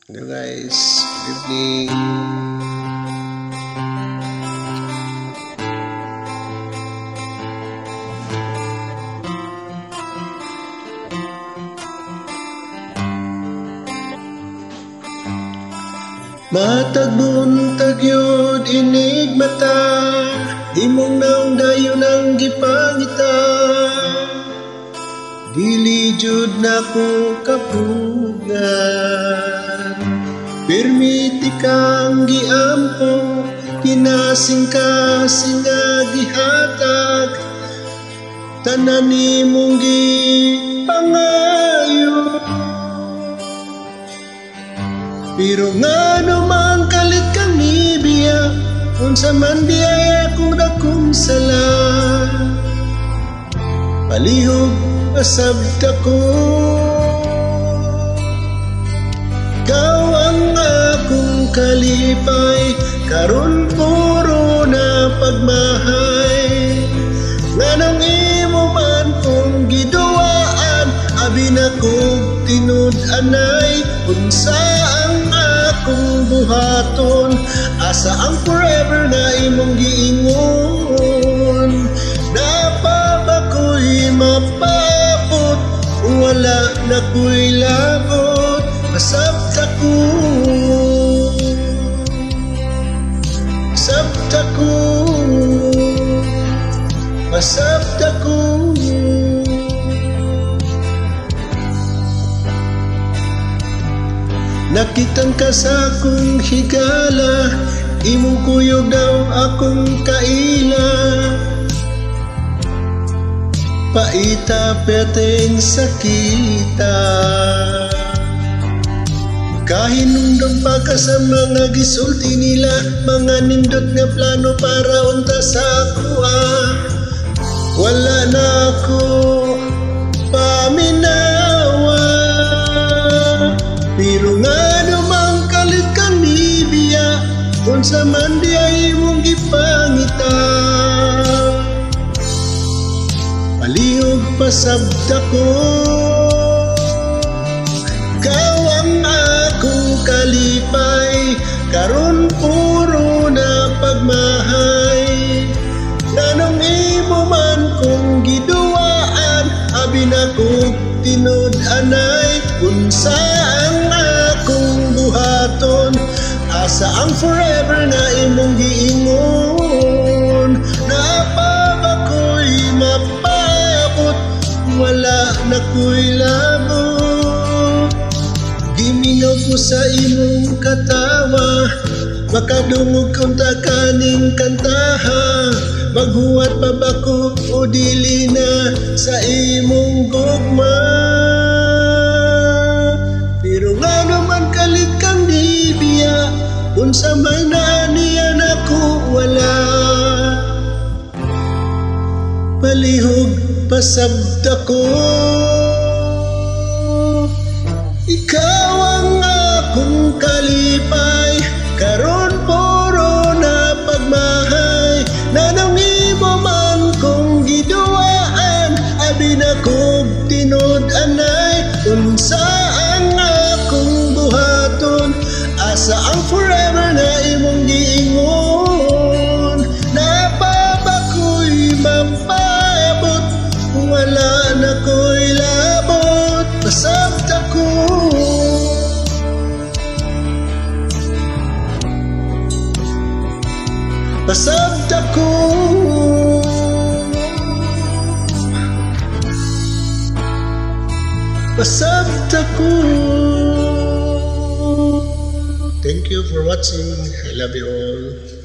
Hello guys, good evening. Matagbuntag yun inig mata, imong naong dayon ang gipangita. Dili jud nako kapugan, permiti kang giampo, kinasing-kasing nga gihatag, tanan nimong gipangayo. Pero nga naman kalit kang ibiya, unsa man biyaya kung dakong sala. Palihog pasabta ko, ikaw ang akong kalipay, karon puro na pagmahay. Nganong imo man kong giduaan, abi na kong tinud-anay. Unsa ang akong buhaton, asa ang forever na imong giingon. Napa ba ko'y mapapot, wala na ko'y labot, masabta ko, masabta ko, masabta ko. Nakitan ka sa akong higala, imong kuyog daw akong kaila. Paita peteng sakita, kahinungdong pa ka sa mga gisulti nila, mga nindot nga plano para unta sa kuha. Wala na ako paminawa, pero nga namang kalit kang ibiya, unsa man di ay imong gipangita. Palihog pasabta ko, ikaw ang akong kalipay, karon puro na pagmahay. Nanong imo man kong giduaan, abi na kong tinud-anay. Unsa ang akong buhaton, asa ang forever na imong giingon. Napa ba ko'y mapabot, wala na ko'y labot. Giminaw ko sa imong katawa, makadungog kong takaning kantaha. Maghuwat pa ba ko o dili na sa imong gugma. Pero nga naman kalit kang ibiya, unsa may naaniyan ako wala. Palihog pasabta ko, ikaw ang akong kalipay, karon puro na pagmahay. Nanong imo man kong giduaan, abi na kong tinud-anay. Unsa ang akong buhaton, asa ang forever na imong giingon. Napa ba ko'y mapabot, wala na ko'y labot, pasabta ko, pasabta ko, pasabta ko. Thank you for watching. I love you all.